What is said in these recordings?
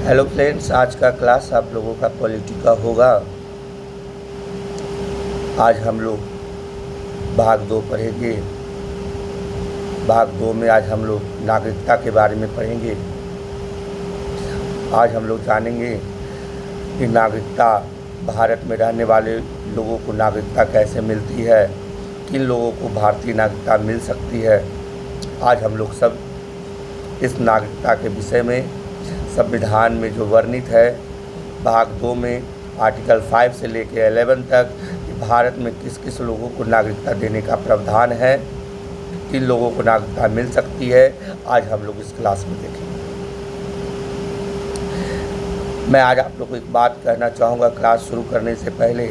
Hello friends, आज का class आप लोगों का पॉलिटी का होगा। आज हम लोग भाग 2 पढ़ेंगे। भाग 2 में आज हम लोग नागरिकता के बारे में पढ़ेंगे। आज हम लोग जानेंगे कि नागरिकता, भारत में रहने वाले लोगों को नागरिकता कैसे मिलती है, किन लोगों को भारतीय नागरिकता मिल सकती है। आज हम लोग सब इस नागरिकता के विषय में संविधान में जो वर्णित है, भाग 2 में आर्टिकल 5 से लेकर 11 तक भारत में किस किस लोगों को नागरिकता देने का प्रावधान है, किन लोगों को नागरिकता मिल सकती है, आज हम लोग इस क्लास में देखेंगे। मैं आज आप लोग को एक बात कहना चाहूँगा क्लास शुरू करने से पहले,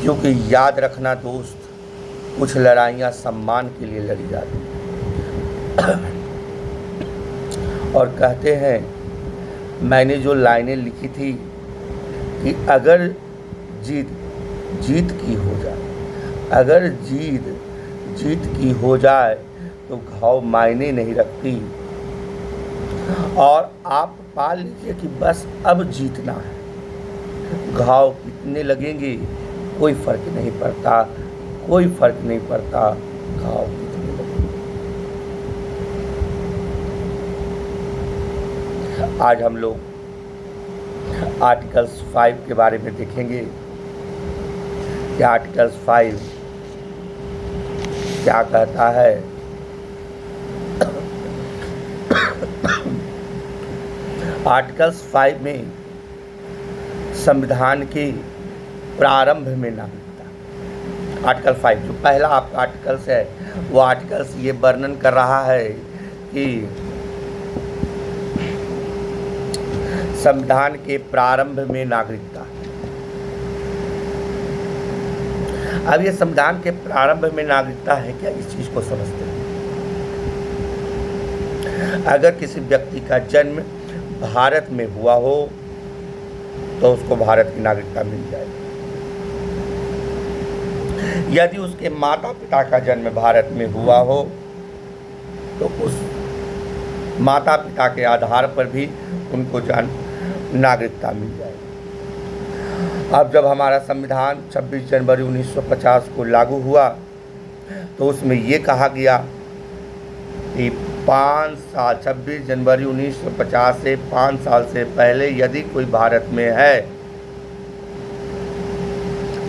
क्योंकि याद रखना दोस्त, कुछ लड़ाइयाँ सम्मान के लिए लड़ी जाती हैं। और कहते हैं, मैंने जो लाइनें लिखी थी कि अगर जीत की हो जाए, अगर जीत की हो जाए तो घाव मायने नहीं रखती। और आप पा लीजिए कि बस अब जीतना है, घाव कितने लगेंगे कोई फर्क नहीं पड़ता, कोई फर्क नहीं पड़ता, घाव कितने लगेंगे। आज हम लोग आर्टिकल्स 5 के बारे में देखेंगे कि आर्टिकल्स 5 क्या कहता है। आर्टिकल्स 5 में संविधान के प्रारंभ में नागरिकता, आर्टिकल 5 जो पहला आपका आर्टिकल्स है, वो आर्टिकल्स ये वर्णन कर रहा है कि संविधान के प्रारंभ में नागरिकता। अब ये संविधान के प्रारंभ में नागरिकता है क्या, इस चीज को समझते हैं। अगर किसी व्यक्ति का जन्म भारत में हुआ हो तो उसको भारत की नागरिकता मिल जाएगी। यदि उसके माता पिता का जन्म भारत में हुआ हो तो उस माता पिता के आधार पर भी उनको नागरिकता मिल जाएगी। अब जब हमारा संविधान 26 जनवरी 1950 को लागू हुआ तो उसमें ये कहा गया कि 5 साल, 26 जनवरी 1950 से 5 साल से पहले यदि कोई भारत में है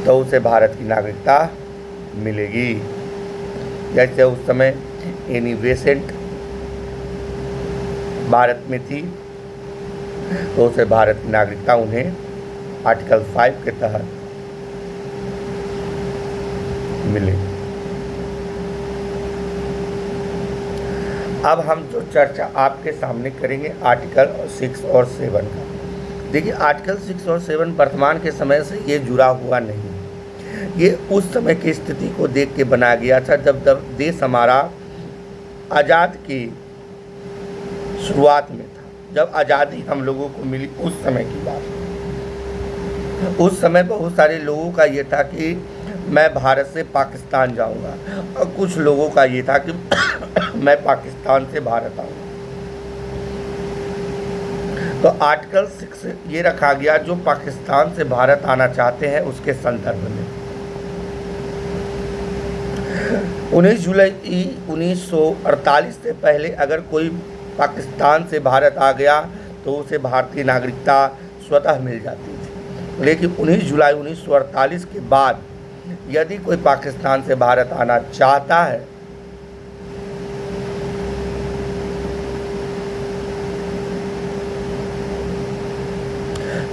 तो उसे भारत की नागरिकता मिलेगी। जैसे उस समय एनी बेसेंट भारत में थी तो उसे भारत की नागरिकता उन्हें आर्टिकल 5 के तहत मिले। अब हम जो चर्चा आपके सामने करेंगे आर्टिकल 6 और 7 का। देखिए, आर्टिकल 6 और 7 वर्तमान के समय से ये जुड़ा हुआ नहीं, ये उस समय की स्थिति को देख के बनाया गया था जब देश हमारा आज़ाद की शुरुआत में था, जब आज़ादी हम लोगों को मिली उस समय की बात। उस समय बहुत सारे लोगों का ये था कि मैं भारत से पाकिस्तान जाऊंगा, और कुछ लोगों का ये था कि मैं पाकिस्तान से भारत आऊंगा। तो आर्टिकल 6 ये रखा गया जो पाकिस्तान से भारत आना चाहते हैं उसके संदर्भ में। 19 जुलाई 1948 से पहले अगर कोई पाकिस्तान से भारत आ गया तो उसे भारतीय नागरिकता स्वतः मिल जाती थी। लेकिन 19 जुलाई 1948 के बाद यदि कोई पाकिस्तान से भारत आना चाहता है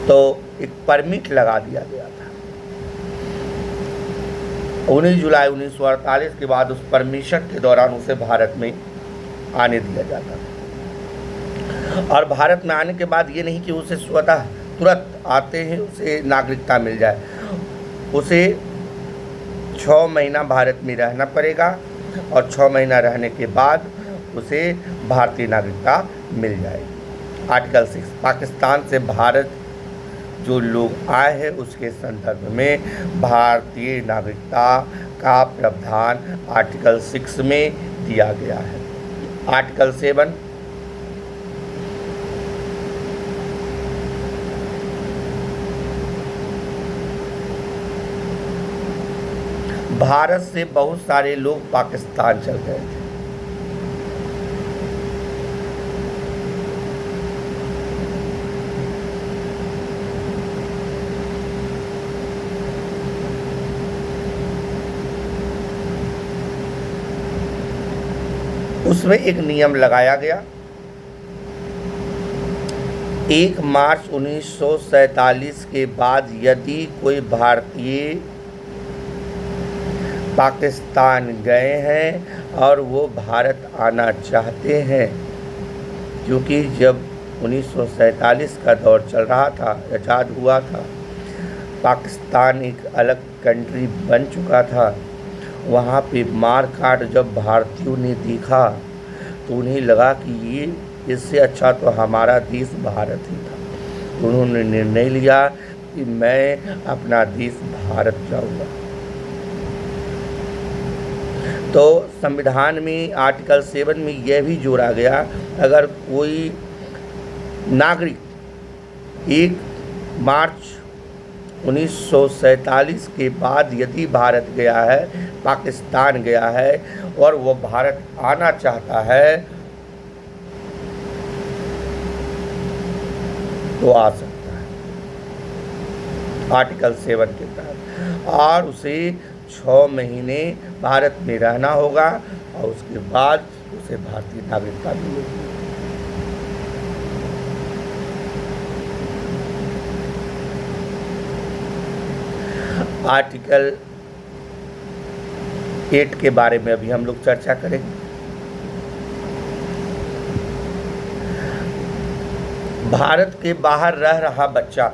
तो एक परमिट लगा दिया गया था। 19 जुलाई 1948 के बाद उस परमिशन के दौरान उसे भारत में आने दिया जाता था। और भारत में आने के बाद ये नहीं कि उसे स्वतः तुरंत आते हैं उसे नागरिकता मिल जाए, उसे 6 महीना भारत में रहना पड़ेगा और 6 महीना रहने के बाद उसे भारतीय नागरिकता मिल जाएगी। आर्टिकल 6 पाकिस्तान से भारत जो लोग आए हैं उसके संदर्भ में भारतीय नागरिकता का प्रावधान आर्टिकल 6 में दिया गया है। आर्टिकल 7 भारत से बहुत सारे लोग पाकिस्तान चल गए थे। उसमें एक नियम लगाया गया, 1 मार्च 1947 के बाद यदि कोई भारतीय पाकिस्तान गए हैं और वो भारत आना चाहते हैं, क्योंकि जब 1947 का दौर चल रहा था, आज़ाद हुआ था, पाकिस्तान एक अलग कंट्री बन चुका था, वहाँ पे मार काट जब भारतीयों ने देखा तो उन्हें लगा कि ये इससे अच्छा तो हमारा देश भारत ही था। तो उन्होंने निर्णय लिया कि मैं अपना देश भारत जाऊँगा। तो संविधान में आर्टिकल 7 में यह भी जोड़ा गया, अगर कोई नागरिक 1 मार्च 1947 के बाद यदि भारत गया है, पाकिस्तान गया है और वो भारत आना चाहता है तो आ सकता है आर्टिकल 7 के तहत, और उसे 6 महीने भारत में रहना होगा और उसके बाद उसे भारतीय नागरिकता मिलेगी। आर्टिकल 8 के बारे में अभी हम लोग चर्चा करेंगे। भारत के बाहर रह रहा बच्चा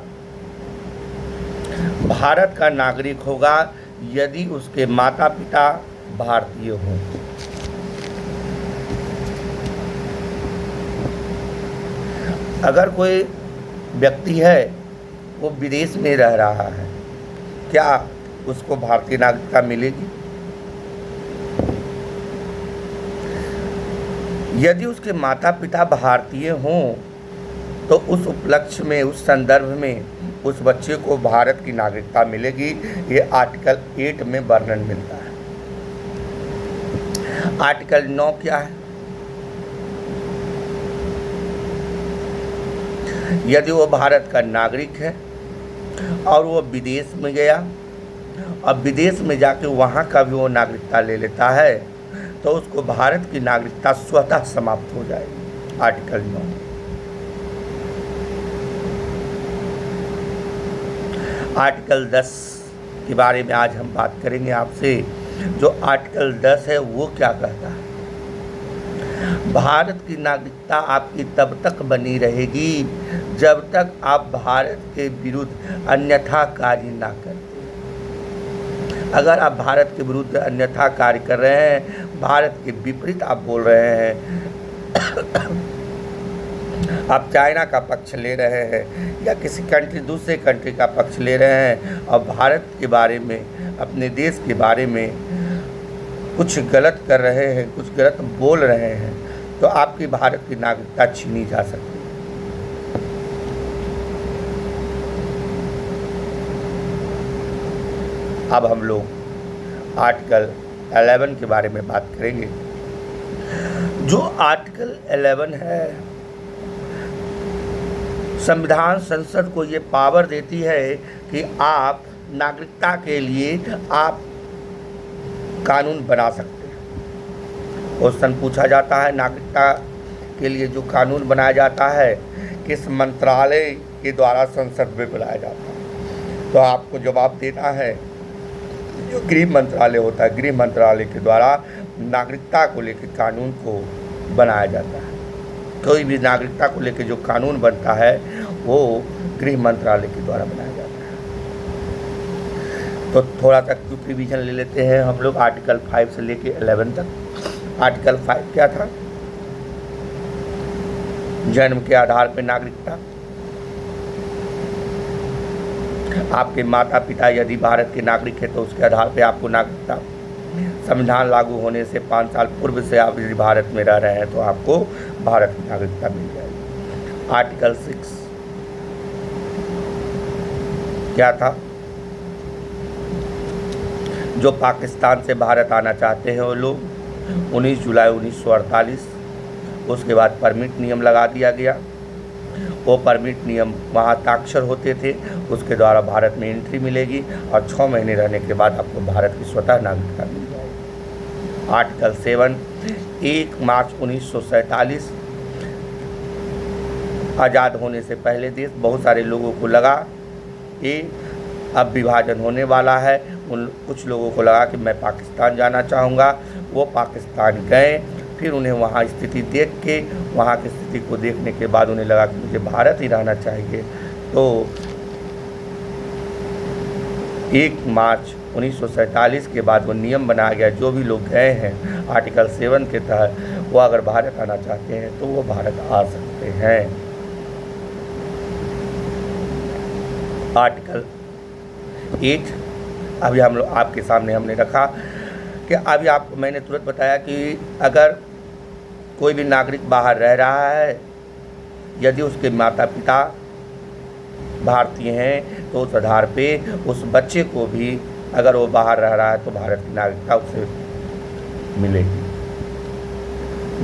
भारत का नागरिक होगा यदि उसके माता पिता भारतीय हों। अगर कोई व्यक्ति है वो विदेश में रह रहा है, क्या उसको भारतीय नागरिकता मिलेगी? यदि उसके माता पिता भारतीय हों तो उस उपलक्ष्य में, उस संदर्भ में उस बच्चे को भारत की नागरिकता मिलेगी। ये आर्टिकल 8 में वर्णन मिलता है। आर्टिकल 9 क्या है? यदि वो भारत का नागरिक है और वो विदेश में गया, अब विदेश में जाके वहाँ का भी वो नागरिकता ले लेता है तो उसको भारत की नागरिकता स्वतः समाप्त हो जाएगी। आर्टिकल 9। आर्टिकल 10 के बारे में आज हम बात करेंगे आपसे। जो आर्टिकल 10 है वो क्या कहता है? भारत की नागरिकता आपकी तब तक बनी रहेगी जब तक आप भारत के विरुद्ध अन्यथा कार्य ना करें। अगर आप भारत के विरुद्ध अन्यथा कार्य कर रहे हैं, भारत के विपरीत आप बोल रहे हैं, आप चाइना का पक्ष ले रहे हैं या किसी दूसरे कंट्री का पक्ष ले रहे हैं और भारत के बारे में, अपने देश के बारे में कुछ गलत कर रहे हैं, कुछ गलत बोल रहे हैं, तो आपकी भारत की नागरिकता छीनी जा सकती है। अब हम लोग आर्टिकल 11 के बारे में बात करेंगे। जो आर्टिकल 11 है, संविधान संसद को ये पावर देती है कि आप नागरिकता के लिए आप कानून बना सकते हैं। क्वेश्चन पूछा जाता है, नागरिकता के लिए जो कानून बनाया जाता है किस मंत्रालय के द्वारा संसद में बनाया जाता है? तो आपको जवाब देना है जो गृह मंत्रालय होता है, गृह मंत्रालय के द्वारा नागरिकता को लेकर कानून को बनाया जाता है। कोई भी नागरिकता को लेकर जो कानून बनता है वो गृह मंत्रालय के द्वारा बनाया जाता है। तो थोड़ा सा क्विक रिवीजन ले लेते हैं हम लोग आर्टिकल 5 से लेकर 11 तक। आर्टिकल 5 क्या था? जन्म के आधार पर नागरिकता। आपके माता पिता यदि भारत के नागरिक है तो उसके आधार पर आपको नागरिकता। संविधान लागू होने से 5 साल पूर्व से आप यदि भारत में रह रहे हैं तो आपको भारत की नागरिकता मिल जाएगी। आर्टिकल 6 क्या था? जो पाकिस्तान से भारत आना चाहते हैं वो लोग 19 जुलाई 1948 उसके बाद परमिट नियम लगा दिया गया। वो परमिट नियम वहाँ हस्ताक्षर होते थे, उसके द्वारा भारत में एंट्री मिलेगी और 6 महीने रहने के बाद आपको भारत की स्वतः नागरिकता मिल जाएगी। आर्टिकल 7 1 मार्च 1947 आज़ाद होने से पहले देश बहुत सारे लोगों को लगा कि अब विभाजन होने वाला है। उन कुछ लोगों को लगा कि मैं पाकिस्तान जाना चाहूँगा, वो पाकिस्तान गए। फिर उन्हें वहाँ स्थिति देख के, वहाँ की स्थिति को देखने के बाद उन्हें लगा कि मुझे भारत ही रहना चाहिए। तो 1 मार्च 1947 के बाद वो नियम बनाया गया, जो भी लोग गए हैं आर्टिकल 7 के तहत वो अगर भारत आना चाहते हैं तो वो भारत आ सकते हैं। आर्टिकल 8 अभी हम लोग आपके सामने हमने रखा कि अभी आपको मैंने तुरंत बताया कि अगर कोई भी नागरिक बाहर रह रहा है, यदि उसके माता पिता भारतीय हैं तो उस आधार पे उस बच्चे को भी अगर वो बाहर रह रहा है तो भारत की नागरिकता उसे मिलेगी।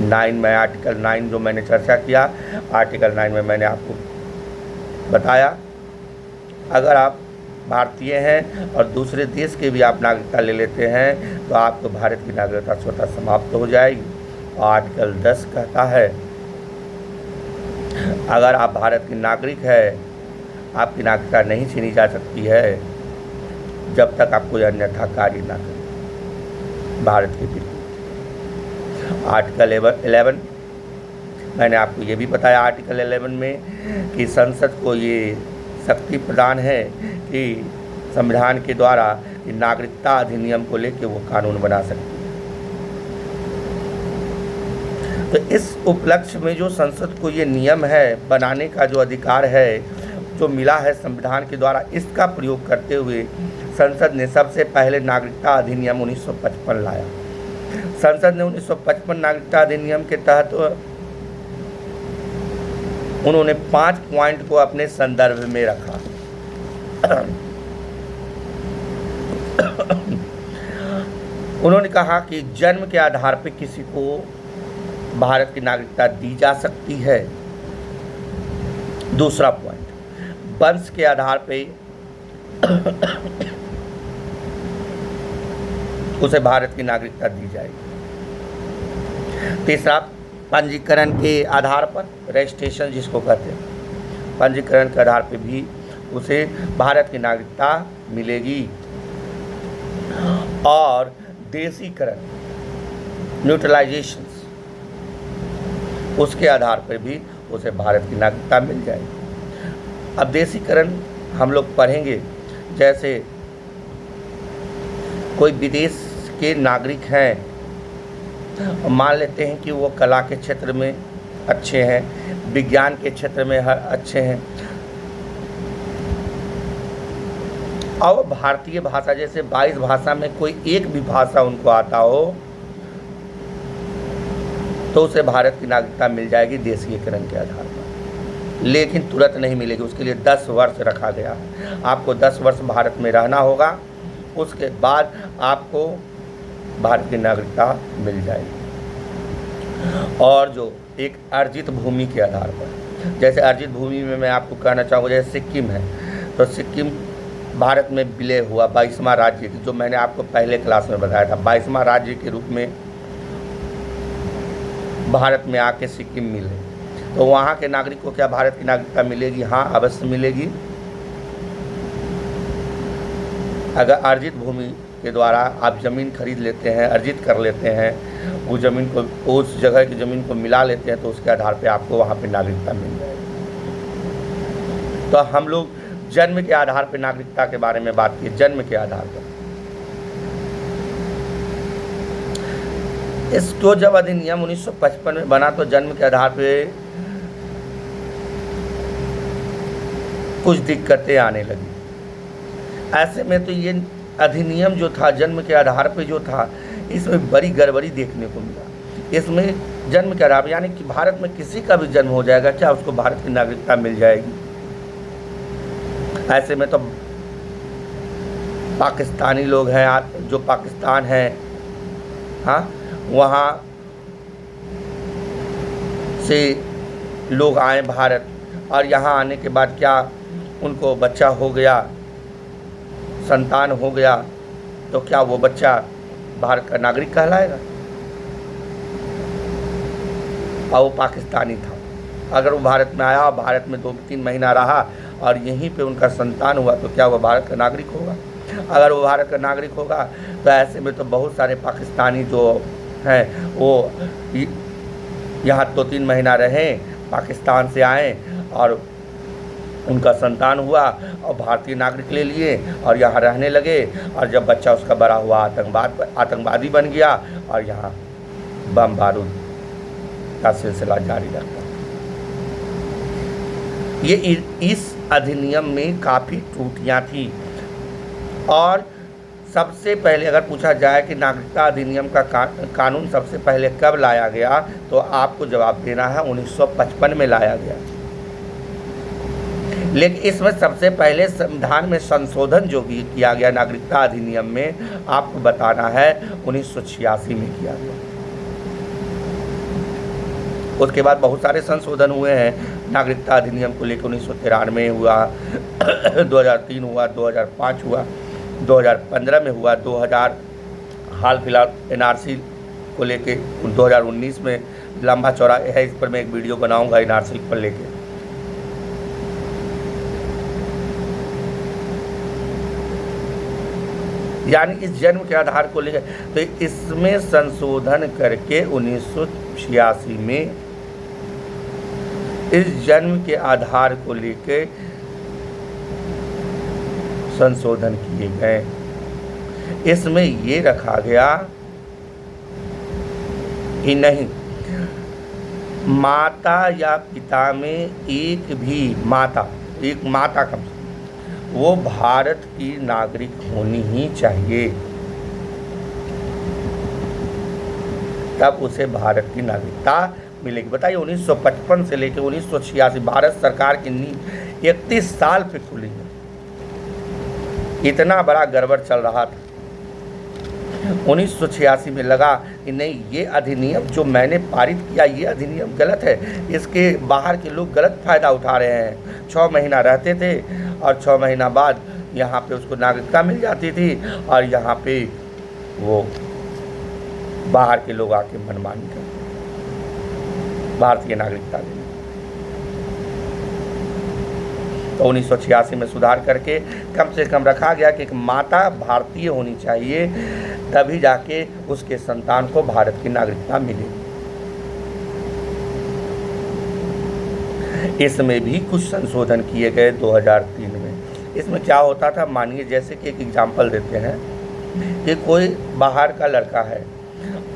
9 में आर्टिकल 9 जो मैंने चर्चा किया, आर्टिकल 9 में मैंने आपको बताया अगर आप भारतीय हैं और दूसरे देश के भी आप नागरिकता ले लेते हैं तो आपको भारत की नागरिकता स्वतः समाप्त हो जाएगी। और आर्टिकल 10 कहता है अगर आप भारत के नागरिक है, आपकी नागरिकता नहीं छीनी जा सकती है जब तक आप कोई अन्यथा कार्य ना करें भारत के विरुद्ध। आर्टिकल 11 मैंने आपको ये भी बताया आर्टिकल 11 में कि संसद को ये शक्ति प्रदान है कि संविधान के द्वारा नागरिकता अधिनियम को लेकर वो कानून बना सकती है। तो इस उपलक्ष्य में जो संसद को ये नियम है बनाने का जो अधिकार है जो मिला है संविधान के द्वारा, इसका प्रयोग करते हुए संसद ने सबसे पहले नागरिकता अधिनियम 1955 लाया। संसद ने 1955 नागरिकता अधिनियम के तहत उन्होंने 5 पॉइंट को अपने संदर्भ में रखा। उन्होंने कहा कि जन्म के आधार पर किसी को भारत की नागरिकता दी जा सकती है। दूसरा पॉइंट, वंश के आधार पे उसे भारत की नागरिकता दी जाएगी। तीसरा, पंजीकरण के आधार पर, रजिस्ट्रेशन जिसको कहते हैं, पंजीकरण के आधार पे भी उसे भारत की नागरिकता मिलेगी। और देशीकरण, न्यूट्रलाइजेशन, उसके आधार पर भी उसे भारत की नागरिकता मिल जाएगी। अब देशीकरण हम लोग पढ़ेंगे, जैसे कोई विदेश के नागरिक हैं, मान लेते हैं कि वो कला के क्षेत्र में अच्छे हैं, विज्ञान के क्षेत्र में अच्छे हैं, और भारतीय भाषा जैसे 22 भाषा में कोई एक भी भाषा उनको आता हो तो उसे भारत की नागरिकता मिल जाएगी देशीकरण के आधार पर। लेकिन तुरंत नहीं मिलेगी, उसके लिए 10 वर्ष रखा गया है। आपको 10 वर्ष भारत में रहना होगा, उसके बाद आपको भारत की नागरिकता मिल जाएगी। और जो एक अर्जित भूमि के आधार पर, जैसे अर्जित भूमि में मैं आपको कहना चाहूँगा, जैसे सिक्किम है, तो सिक्किम भारत में विलय हुआ 22वां राज्य, जो मैंने आपको पहले क्लास में बताया था, 22वां राज्य के रूप में भारत में आके सिक्किम मिले। तो वहाँ के नागरिक को क्या भारत की नागरिकता मिलेगी? हाँ, अवश्य मिलेगी। अगर अर्जित भूमि के द्वारा आप ज़मीन खरीद लेते हैं, अर्जित कर लेते हैं, उस ज़मीन को, उस जगह की ज़मीन को मिला लेते हैं, तो उसके आधार पे आपको वहाँ पे नागरिकता मिल जाएगी। तो हम लोग जन्म के आधार पे नागरिकता के बारे में बात की, जन्म के आधार पर। इसको जब अधिनियम 1955 में बना तो जन्म के आधार पे कुछ दिक्कतें आने लगी। ऐसे में तो ये अधिनियम जो था जन्म के आधार पे जो था, इसमें बड़ी गड़बड़ी देखने को मिला। इसमें जन्म के आधार पर, यानी कि भारत में किसी का भी जन्म हो जाएगा, क्या उसको भारत की नागरिकता मिल जाएगी? ऐसे में तो पाकिस्तानी लोग हैं जो पाकिस्तान है, हाँ, वहाँ से लोग आए भारत, और यहाँ आने के बाद क्या उनको बच्चा हो गया, संतान हो गया, तो क्या वो बच्चा भारत का नागरिक कहलाएगा? और वो पाकिस्तानी था। अगर वो भारत में आया और भारत में 2-3 महीना रहा और यहीं पे उनका संतान हुआ, तो क्या वो भारत का नागरिक होगा? अगर वो भारत का नागरिक होगा तो ऐसे में तो बहुत सारे पाकिस्तानी जो हैं वो यहाँ 2-3 महीना रहें, पाकिस्तान से आए और उनका संतान हुआ और भारतीय नागरिक ले लिए और यहाँ रहने लगे, और जब बच्चा उसका बड़ा हुआ आतंकवादी बन गया और यहाँ बम बारूद का सिलसिला जारी रखा। ये इस अधिनियम में काफ़ी त्रुटियां थी। और सबसे पहले अगर पूछा जाए कि नागरिकता अधिनियम का कानून सबसे पहले कब लाया गया, तो आपको जवाब देना है 1955 में लाया गया। लेकिन इसमें सबसे पहले संविधान में संशोधन जो भी किया गया नागरिकता अधिनियम में, आपको बताना है 1986 में किया गया। उसके बाद बहुत सारे संशोधन हुए हैं नागरिकता अधिनियम को लेकर। 1993 हुआ, 2003 हुआ, 2005 हुआ, 2015 में हुआ, 2000 हाल फिलहाल NRC को लेके 2019 में लंबा चौड़ा है। इस पर मैं एक वीडियो बनाऊंगा NRC पर लेके। यानी इस जन्म के आधार को लेकर, तो इसमें संशोधन करके 1986 में इस जन्म के आधार को लेकर संशोधन किए गए। इसमें ये रखा गया कि नहीं, माता या पिता में एक माता कम से वो भारत की नागरिक होनी ही चाहिए, तब उसे भारत की नागरिकता मिलेगी। बताइए 1955 से लेकर 1986 भारत सरकार की नींव 31 साल पे खुली है। इतना बड़ा गड़बड़ चल रहा था। 1986 में लगा कि नहीं, ये अधिनियम जो मैंने पारित किया ये अधिनियम गलत है, इसके बाहर के लोग गलत फ़ायदा उठा रहे हैं। 6 महीना रहते थे और 6 महीना बाद यहाँ पे उसको नागरिकता मिल जाती थी, और यहाँ पे वो बाहर के लोग आके मनमानी करते भारतीय नागरिकता लेने। तो 1986 में सुधार करके कम से कम रखा गया कि एक माता भारतीय होनी चाहिए, तभी जाके उसके संतान को भारत की नागरिकता मिलेगी। इसमें भी कुछ संशोधन किए गए 2003 में। इसमें क्या होता था, मानिए जैसे कि एक एग्जाम्पल देते हैं कि कोई बाहर का लड़का है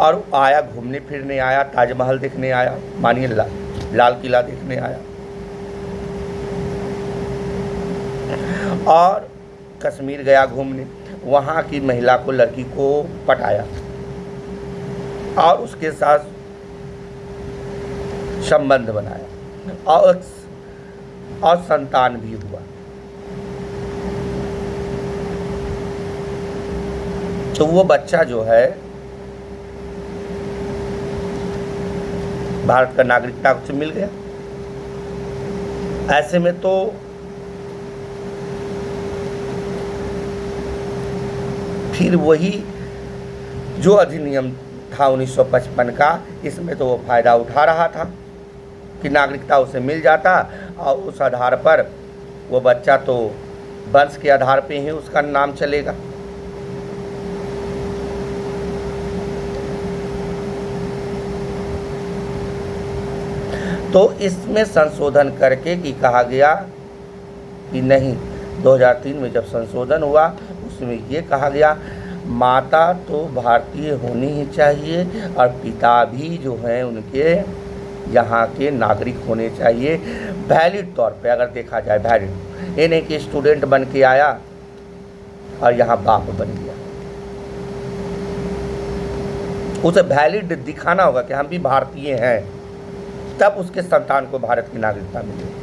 और आया, घूमने फिरने आया, ताजमहल देखने आया, मानिए लाल किला देखने आया, और कश्मीर गया घूमने, वहाँ की महिला को, लड़की को पटाया और उसके साथ संबंध बनाया और संतान भी हुआ, तो वो बच्चा जो है भारत का नागरिकता से मिल गया। ऐसे में तो फिर वही जो अधिनियम था 1955 का, इसमें तो वो फ़ायदा उठा रहा था कि नागरिकता उसे मिल जाता, और उस आधार पर वो बच्चा तो वंश के आधार पे ही उसका नाम चलेगा। तो इसमें संशोधन करके कि कहा गया कि नहीं, 2003 में जब संशोधन हुआ उसमें ये कहा गया माता तो भारतीय होनी ही चाहिए और पिता भी जो हैं उनके यहाँ के नागरिक होने चाहिए। वैलिड तौर पे अगर देखा जाए, वैलिड, ये नहीं कि स्टूडेंट बन के आया और यहाँ बाप बन गया। उसे वैलिड दिखाना होगा कि हम भी भारतीय हैं, तब उसके संतान को भारत की नागरिकता मिलेगी।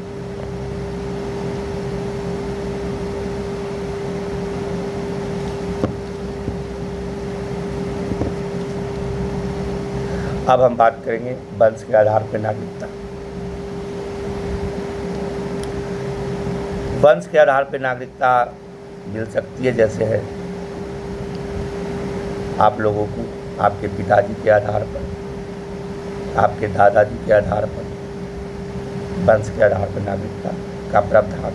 अब हम बात करेंगे वंश के आधार पर नागरिकता। वंश के आधार पर नागरिकता मिल सकती है, जैसे है आप लोगों को आपके पिताजी के आधार पर, आपके दादाजी के आधार पर, वंश के आधार पर नागरिकता का प्रावधान।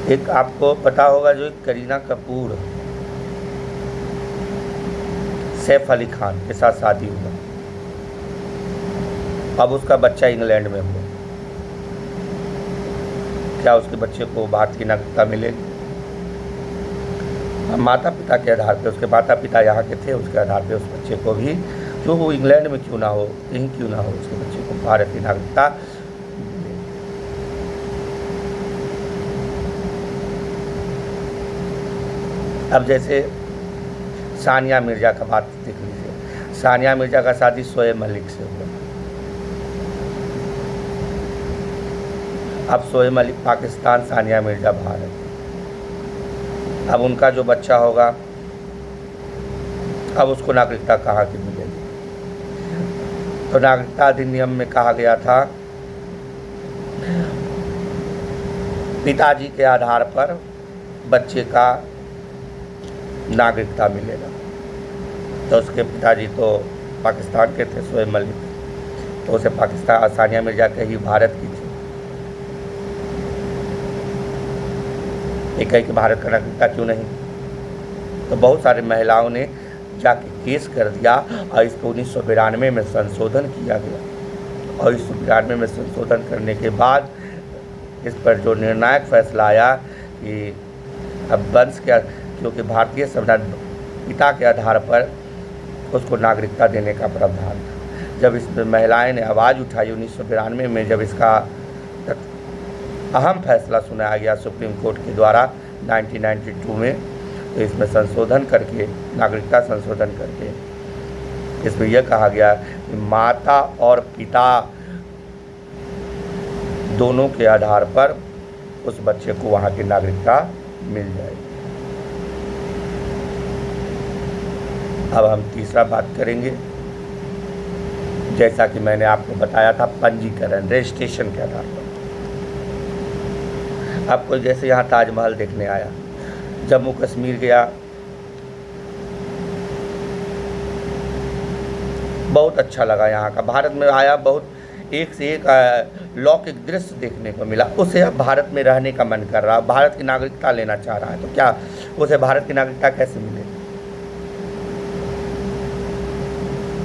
एक आपको पता होगा, जो करीना कपूर सैफ अली खान के साथ शादी हुआ, अब उसका बच्चा इंग्लैंड में हुआ, क्या उसके बच्चे को भारतीय नागरिकता मिलेगी? माता पिता के आधार पे, उसके माता पिता यहाँ के थे, उसके आधार पे उस बच्चे को भी, जो वो इंग्लैंड में क्यों ना हो, कहीं क्यों ना हो, उसके बच्चे को भारतीय नागरिकता मिलेगी। अब जैसे सानिया मिर्जा का बात देख लीजिए। सानिया मिर्जा का शादी शोएब मलिक से हुआ। अब शोएब मलिक पाकिस्तान, सानिया मिर्जा भारत। अब उनका जो बच्चा होगा, अब उसको नागरिकता कहाँ की मिलेगी? तो नागरिकता अधिनियम में कहा गया था पिताजी के आधार पर बच्चे का नागरिकता मिलेगा। तो उसके पिताजी तो पाकिस्तान के थे, शोएब मलिक, तो उसे पाकिस्तान, सानिया मिर्जा के ही भारत की थी। एक है कि भारत का नागरिकता क्यों नहीं? तो बहुत सारी महिलाओं ने जाके केस कर दिया और इसको 1992 में संशोधन किया गया। और 1992 में संशोधन करने के बाद इस पर जो निर्णायक फैसला आया कि अब वंश के, क्योंकि भारतीय संविधान पिता के आधार पर उसको नागरिकता देने का प्रावधान था। जब इस पर महिलाएं ने आवाज़ उठाई 1992 में, जब इसका अहम फैसला सुनाया गया सुप्रीम कोर्ट के द्वारा 1992 में, तो इसमें संशोधन करके, नागरिकता संशोधन करके इसमें यह कहा गया कि माता और पिता दोनों के आधार पर उस बच्चे को वहाँ की नागरिकता मिल जाएगी। अब हम तीसरा बात करेंगे, जैसा कि मैंने आपको बताया था, पंजीकरण, रजिस्ट्रेशन के आधार पर। आपको जैसे यहाँ ताजमहल देखने आया, जम्मू कश्मीर गया, बहुत अच्छा लगा यहाँ का, भारत में आया, बहुत एक से एक लौकिक दृश्य देखने को मिला, उसे अब भारत में रहने का मन कर रहा, भारत की नागरिकता लेना चाह रहा है, तो क्या उसे भारत की नागरिकता कैसे मिलेगी?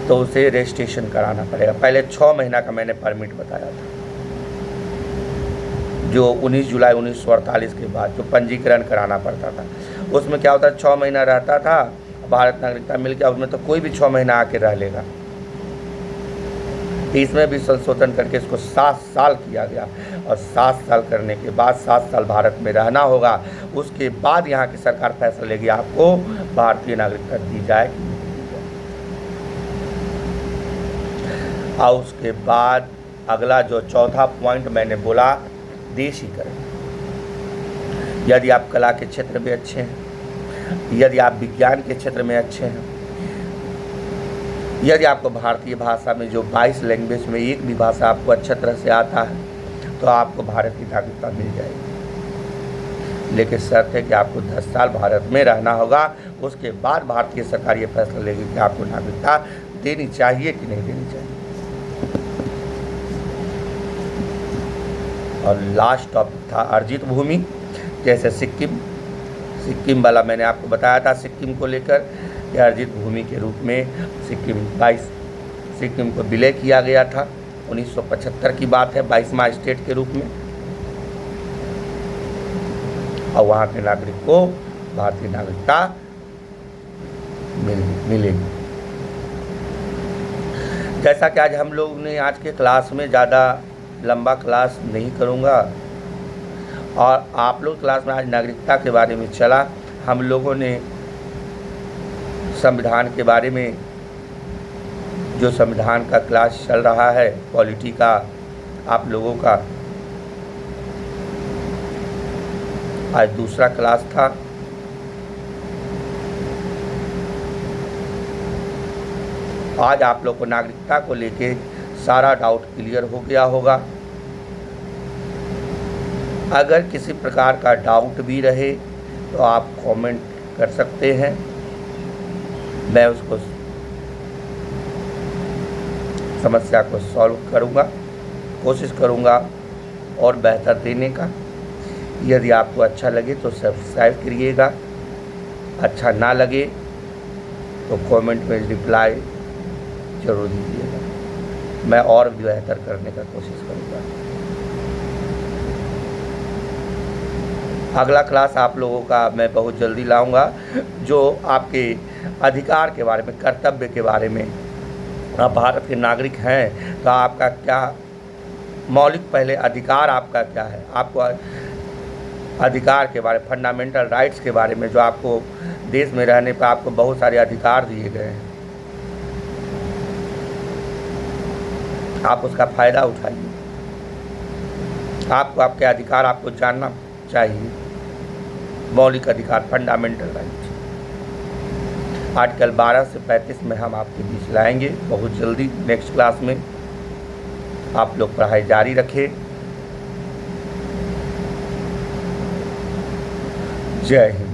तो उसे रजिस्ट्रेशन कराना पड़ेगा। पहले 6 महीना का मैंने परमिट बताया था, जो 19 जुलाई 1948 के बाद जो पंजीकरण कराना पड़ता था। उसमें क्या होता है, 6 महीना रहता था, भारत नागरिकता मिल गया, उसमें तो कोई भी 6 महीना आके रह लेगा। इसमें भी संशोधन करके इसको 7 साल किया गया, और 7 साल करने के बाद 7 साल भारत में रहना होगा। उसके बाद यहाँ की सरकार फैसला लेगी आपको भारतीय नागरिकता दी जाए कि नहीं दी जाए। और उसके बाद अगला जो चौथा पॉइंट मैंने बोला, देशीकरण। यदि आप कला के क्षेत्र में अच्छे हैं, यदि आप विज्ञान के क्षेत्र में अच्छे हैं, यदि आपको भारतीय भाषा में जो 22 लैंग्वेज में एक भी भाषा आपको अच्छा तरह से आता है, तो आपको भारत की नागरिकता मिल जाएगी। लेकिन शर्त है कि आपको 10 साल भारत में रहना होगा। उसके बाद भारतीय सरकार ये फैसला लेगी कि आपको नागरिकता देनी चाहिए कि नहीं देनी चाहिए। और लास्ट टॉपिक था अर्जित भूमि। जैसे सिक्किम वाला मैंने आपको बताया था, सिक्किम को लेकर कि अर्जित भूमि के रूप में सिक्किम को विलय किया गया था। 1975 की बात है, 22वां स्टेट के रूप में, और वहाँ के नागरिक को भारतीय नागरिकता मिलेगी। जैसा कि आज हम लोग ने, आज के क्लास में ज़्यादा लंबा क्लास नहीं करूँगा, और आप लोग क्लास में आज नागरिकता के बारे में चला। हम लोगों ने संविधान के बारे में, जो संविधान का क्लास चल रहा है, पॉलिटी का आप लोगों का आज दूसरा क्लास था। आज आप लोग को नागरिकता को लेके सारा डाउट क्लियर हो गया होगा। अगर किसी प्रकार का डाउट भी रहे तो आप कमेंट कर सकते हैं, मैं उसको समस्या को सॉल्व करूंगा, कोशिश करूंगा और बेहतर देने का। यदि आपको अच्छा लगे तो सब्सक्राइब करिएगा, अच्छा ना लगे तो कमेंट में रिप्लाई जरूर दीजिएगा, मैं और भी बेहतर करने का कोशिश करूंगा। अगला क्लास आप लोगों का मैं बहुत जल्दी लाऊंगा, जो आपके अधिकार के बारे में, कर्तव्य के बारे में। आप भारत के नागरिक हैं तो आपका क्या मौलिक पहले अधिकार आपका क्या है, आपको अधिकार के बारे, फंडामेंटल राइट्स के बारे में, जो आपको देश में रहने पर आपको बहुत सारे अधिकार दिए गए हैं, आप उसका फ़ायदा उठाइए। आपको आपके अधिकार आपको जानना चाहिए, मौलिक अधिकार, फंडामेंटल राइट्स। आर्टिकल 12 से 35 में हम आपके बीच लाएंगे बहुत जल्दी नेक्स्ट क्लास में। आप लोग पढ़ाई जारी रखें। जय हिंद।